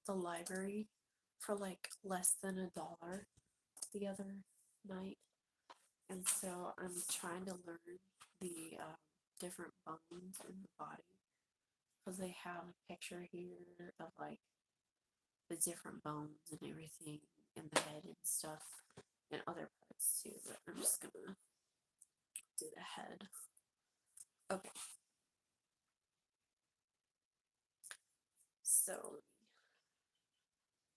the library for like less than $1 the other night, and so I'm trying to learn the different bones in the body because they have a picture here of like the different bones and everything in the head and stuff and other parts too, but I'm just gonna do the head. Okay, so let me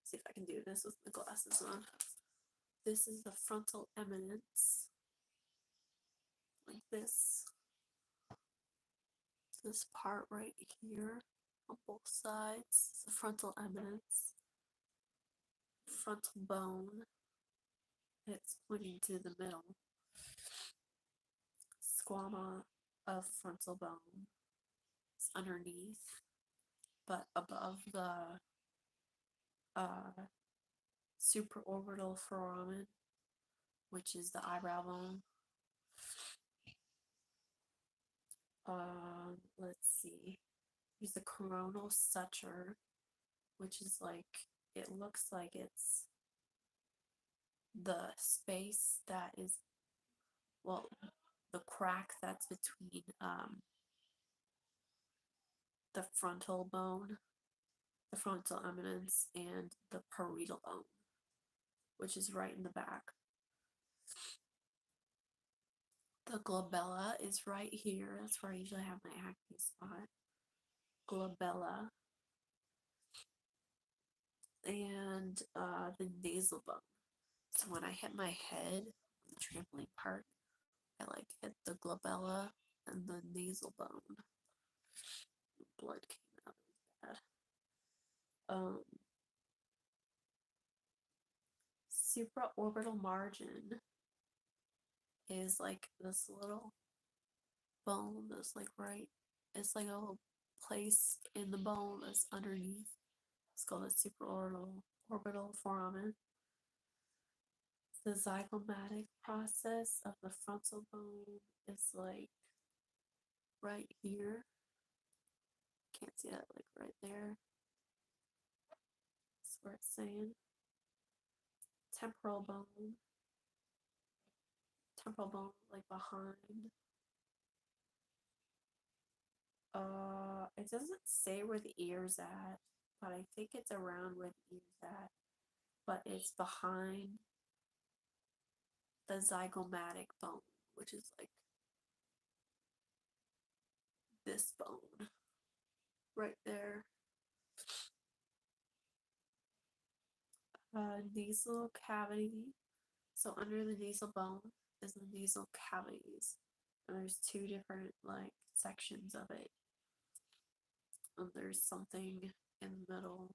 see if I can do this with my glasses on. This is the frontal eminence, like this. This part right here on both sides is the frontal eminence, frontal bone. It's pointing to the middle. Squama of frontal bone. It's underneath, but above the uh, supraorbital foramen, which is the eyebrow bone. Let's see. There's the coronal suture, which is like, it looks like it's the space that is, well, the crack that's between the frontal bone, the frontal eminence, and the parietal bone, which is right in the back. The glabella is right here. That's where I usually have my acne spot. Glabella. And the nasal bone. So when I hit my head on the trampoline park, I like hit the glabella and the nasal bone. Blood came out of that. Supraorbital margin is like this little bone that's like right. It's like a little place in the bone that's underneath. It's called the supraorbital foramen. The zygomatic process of the frontal bone is like right here. Can't see that, like right there. That's where it's saying. Temporal bone. Temporal bone, like behind. It doesn't say where the ear's at, but I think it's around where the ear's at. But it's behind the zygomatic bone, which is like this bone right there. Nasal cavity. So under the nasal bone is the nasal cavities. And there's two different like sections of it. And there's something in the middle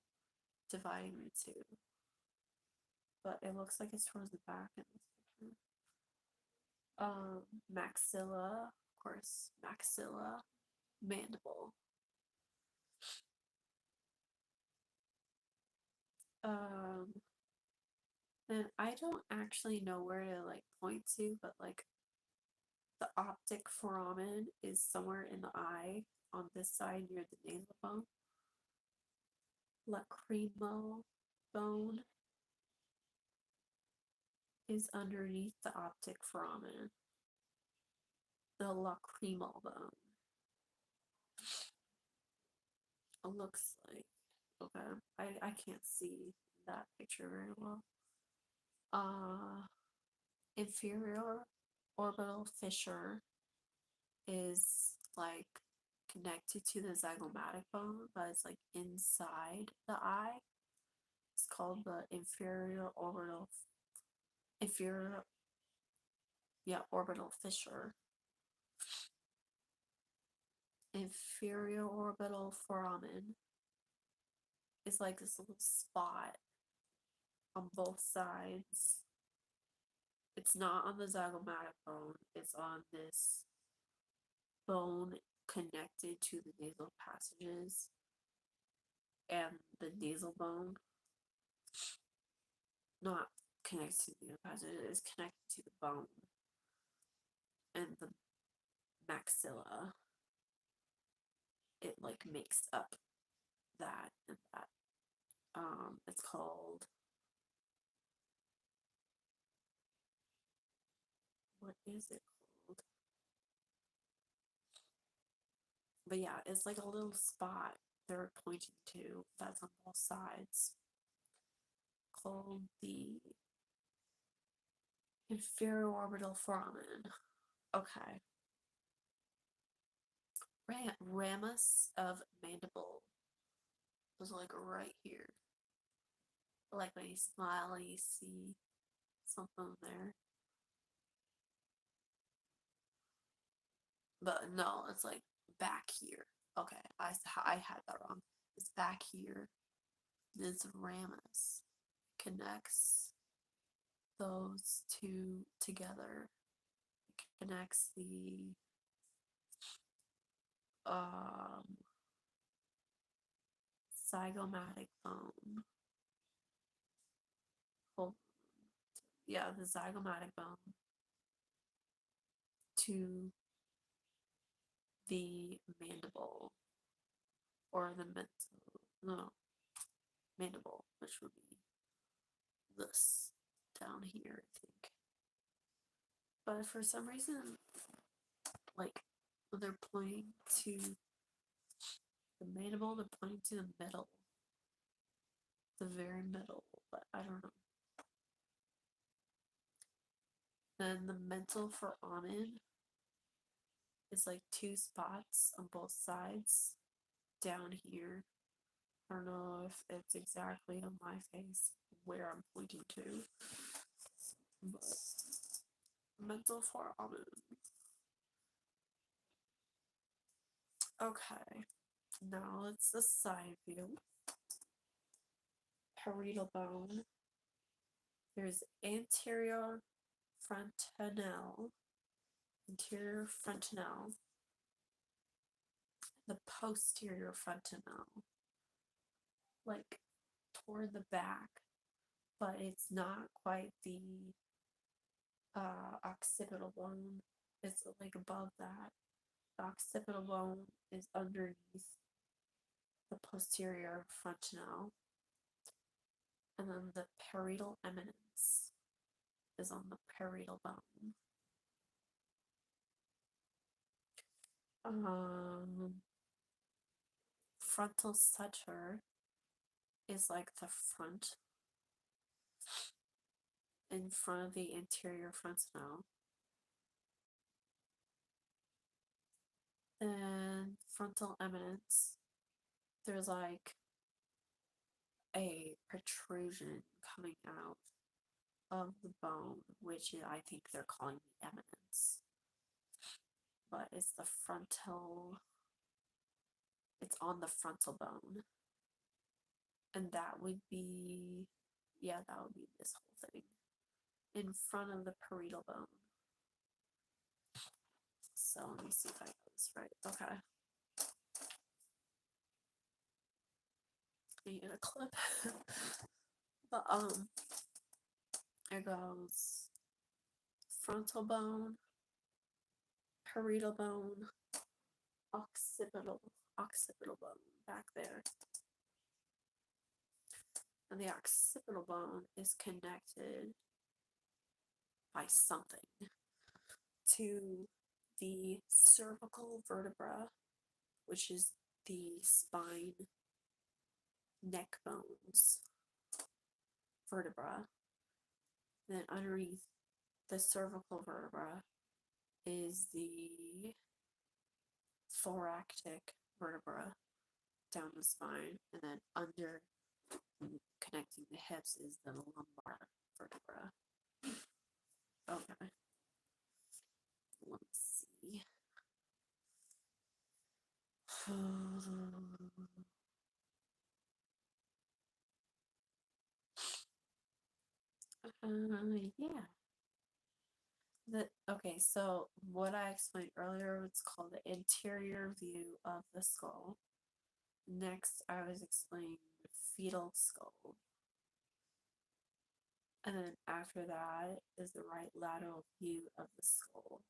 dividing the two. But it looks like it's towards the back in this picture. Maxilla, of course, maxilla, mandible. And I don't actually know where to like point to, but like the optic foramen is somewhere in the eye on this side near the nasal bone. Lacrimal bone is underneath the optic foramen. The lacrimal bone. It looks like, okay, I can't see that picture very well. Inferior orbital fissure is like connected to the zygomatic bone, but it's like inside the eye. It's called the inferior, yeah, orbital fissure. Inferior orbital foramen is like this little spot on both sides. It's not on the zygomatic bone, it's on this bone connected to the nasal passages and the nasal bone. Not connected to the nasal passages, it's connected to the bone and the maxilla. It like makes up that and that. It's called, what is it called? But yeah, it's like a little spot they're pointing to that's on both sides called the inferior orbital foramen. Okay. Ramus of mandible was like right here. Like when you smile and you see something there. But no, it's like back here. Okay, I had that wrong. It's back here. This ramus connects those two together. It connects the um zygomatic bone. Hold, yeah, the zygomatic bone to the mandible or the mandible, which would be this down here, I think. But for some reason, like when they're pointing to the mandible, they're pointing to the middle, the very middle. But I don't know. Then the mental foramen is like two spots on both sides down here. I don't know if it's exactly on my face where I'm pointing to, but mental foramen. Okay, now it's the side view. Parietal bone. There's anterior frontanelle, the posterior frontanelle, like toward the back, but it's not quite the occipital bone. It's like above that. The occipital bone is underneath the posterior frontanelle, and then the parietal eminence is on the parietal bone. Frontal suture is like the front in front of the anterior frontanelle. Then frontal eminence, there's like a protrusion coming out of the bone, which I think they're calling the eminence. But it's the frontal, it's on the frontal bone. And that would be, yeah, that would be this whole thing in front of the parietal bone. So let me see if I got this right. Okay. I need a clip. But there goes frontal bone, parietal bone, occipital bone back there. And the occipital bone is connected by something to the cervical vertebra, which is the spine neck bones vertebra. Then underneath the cervical vertebra is the thoracic vertebra down the spine, and then under connecting the hips is the lumbar vertebra. Okay. Let me see. Yeah. Okay, so what I explained earlier, it's called the anterior view of the skull. Next, I was explaining the fetal skull. And then after that is the right lateral view of the skull.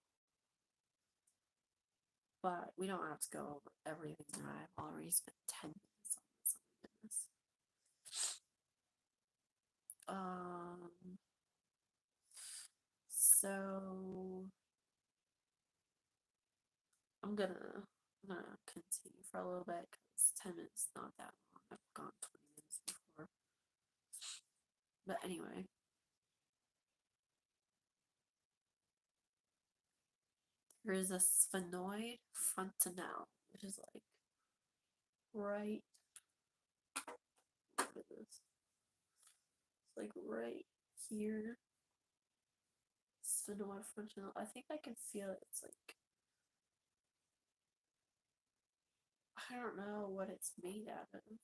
But we don't have to go over everything. I've already spent 10 minutes on this. I'm gonna continue for a little bit because 10 minutes is not that long. I've gone 20 minutes before. But anyway. There is a sphenoid fontanelle, which is like right. Look at this. It's like right here. Sphenoid fontanelle. I think I can feel it. It's like, I don't know what it's made out of. I'm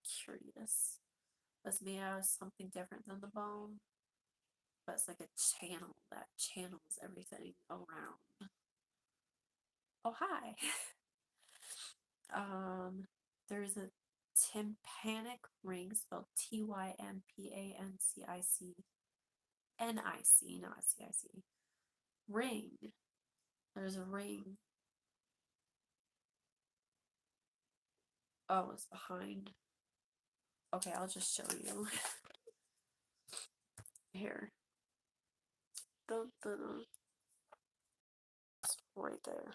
curious. It's made out of something different than the bone, but it's like a channel that channels everything around. Oh, hi. There's a tympanic ring spelled Tympancinic, not CIC. Ring. There's a ring. Oh, it's behind. Okay, I'll just show you. Here. Dun, dun, dun. It's right there.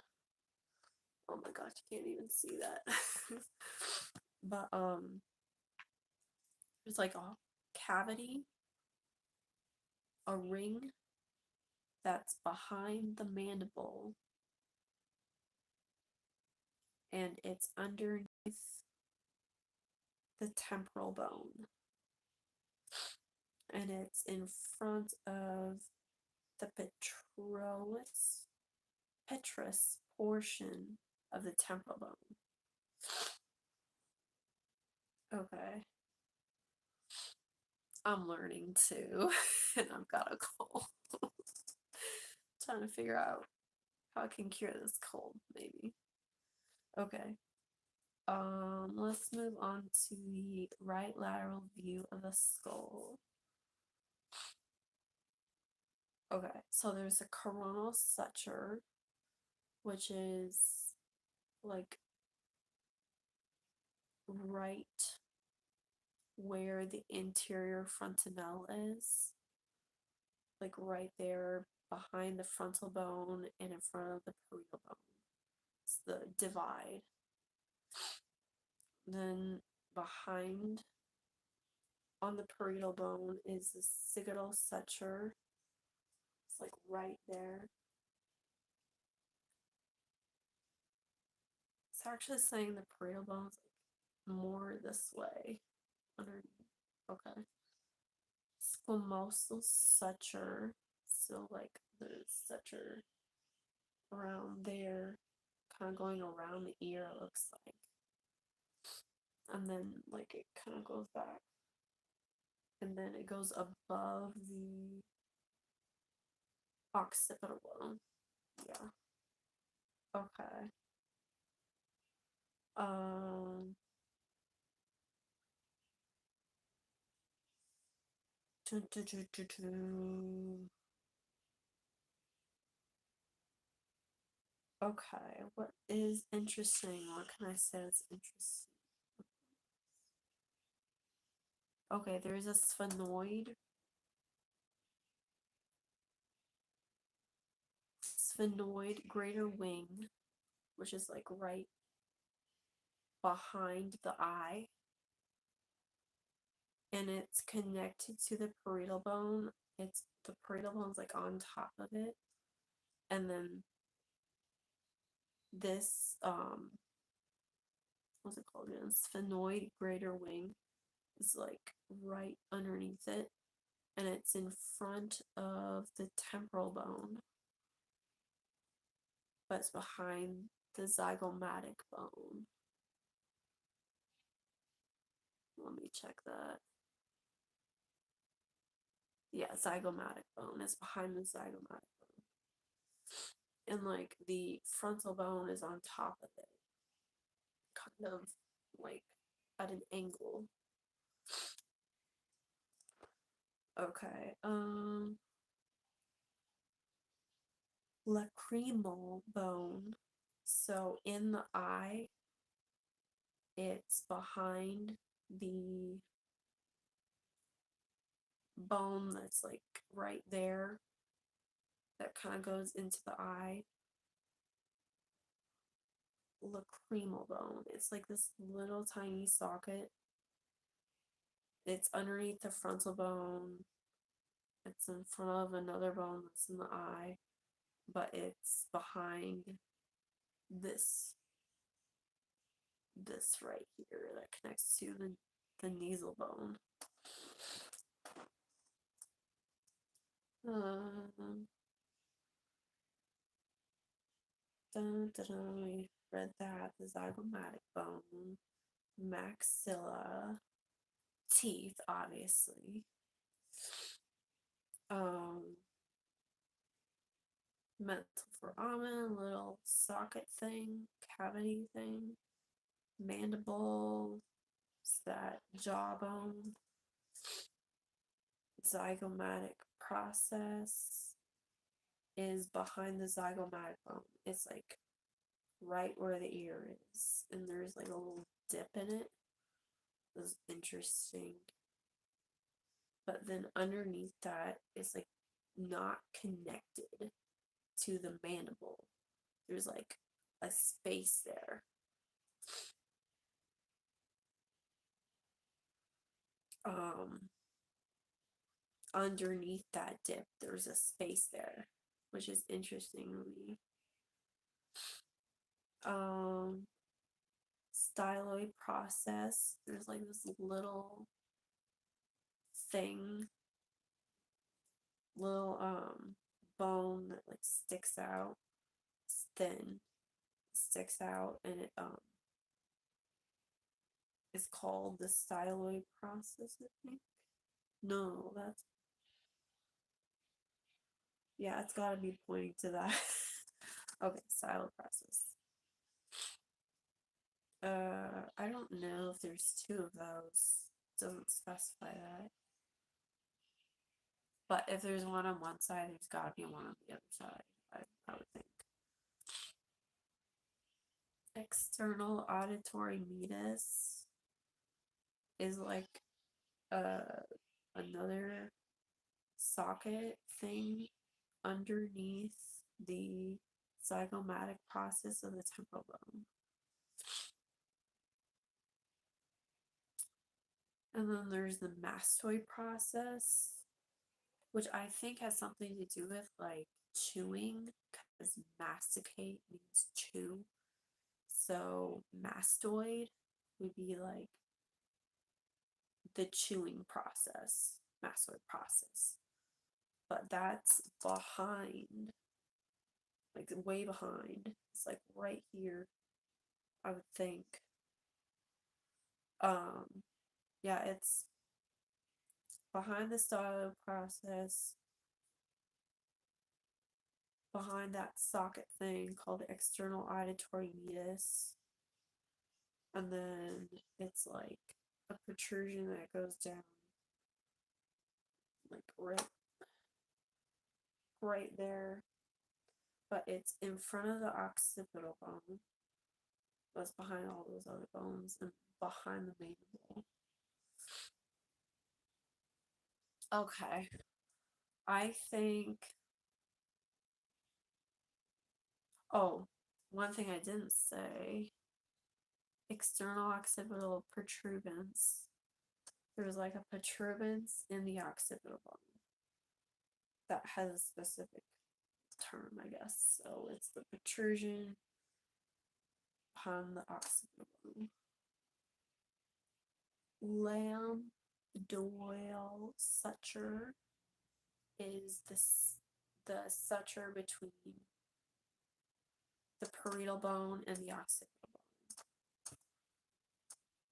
Oh my gosh, you can't even see that. But there's like a cavity, a ring that's behind the mandible, and it's underneath the temporal bone, and it's in front of the petrous portion of the temporal bone. Okay. I'm learning too, and I've got a cold. Trying to figure out how I can cure this cold, maybe. Okay. Let's move on to the right lateral view of the skull. Okay, so there's a coronal suture, which is like right where the interior fontanelle is, like right there behind the frontal bone and in front of the parietal bone. It's the divide. Then behind on the parietal bone is the sagittal suture. It's like right there. It's actually saying the parietal bone's like more this way underneath. Okay. Squamosal suture. So like the suture around there, kind of going around the ear, it looks like. And then like it kind of goes back. And then it goes above the occipital bone. Yeah. Okay. Um. Okay, what is interesting? What can I say that's interesting? Okay, there's a sphenoid greater wing, which is like right behind the eye, and it's connected to the parietal bone. It's the parietal bone's like on top of it, and then this what's it called again? Sphenoid greater wing is like right underneath it, and it's in front of the temporal bone, but it's behind the zygomatic bone. Let me check that. Yeah, zygomatic bone is behind the zygomatic bone. And like the frontal bone is on top of it, kind of like at an angle. Okay, lacrimal bone. So in the eye, it's behind the bone that's like right there that kind of goes into the eye. lacrimal bone. It's like this little tiny socket. It's underneath the frontal bone. It's in front of another bone that's in the eye, but it's behind this right here that connects to the nasal bone. We read that. The zygomatic bone, maxilla, teeth, obviously. Mental foramen, little socket thing, cavity thing, mandible, it's that jawbone, zygomatic process is behind the zygomatic bone. It's like right where the ear is, and there's like a little dip in it. It was interesting. But then underneath that is like not connected to the mandible. There's like a space there. Underneath that dip, there's a space there, which is interesting to me. Styloid process, there's like this little thing, little bone that like sticks out. It's thin, sticks out, and it is called the styloid process, I think. No, that's, yeah, it's gotta be pointing to that. Okay, styloid process. I don't know if there's two of those. It doesn't specify that. But if there's one on one side, there's gotta be one on the other side, I would think. External auditory meatus is like another socket thing underneath the zygomatic process of the temporal bone. And then there's the mastoid process, which I think has something to do with like chewing, because masticate means chew. So mastoid would be like the chewing process, mastoid process. But that's behind, like way behind. It's like right here, I would think. Yeah, it's behind the stylo process, behind that socket thing called the external auditory meatus. And then it's like a protrusion that goes down like right there. But it's in front of the occipital bone. That's behind all those other bones and behind the mandible. Okay. I think. Oh, one thing I didn't say, external occipital protuberance. There's like a protuberance in the occipital bone that has a specific term, I guess. So it's the protrusion upon the occipital bone. Lambdoidal suture is the suture between the parietal bone and the occipital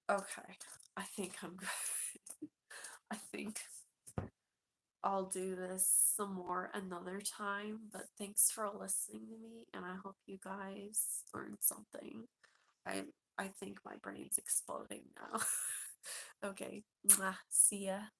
bone. Okay, I think I'm good. I think I'll do this some more another time, but thanks for listening to me, and I hope you guys learned something. I think my brain's exploding now. Okay, see ya.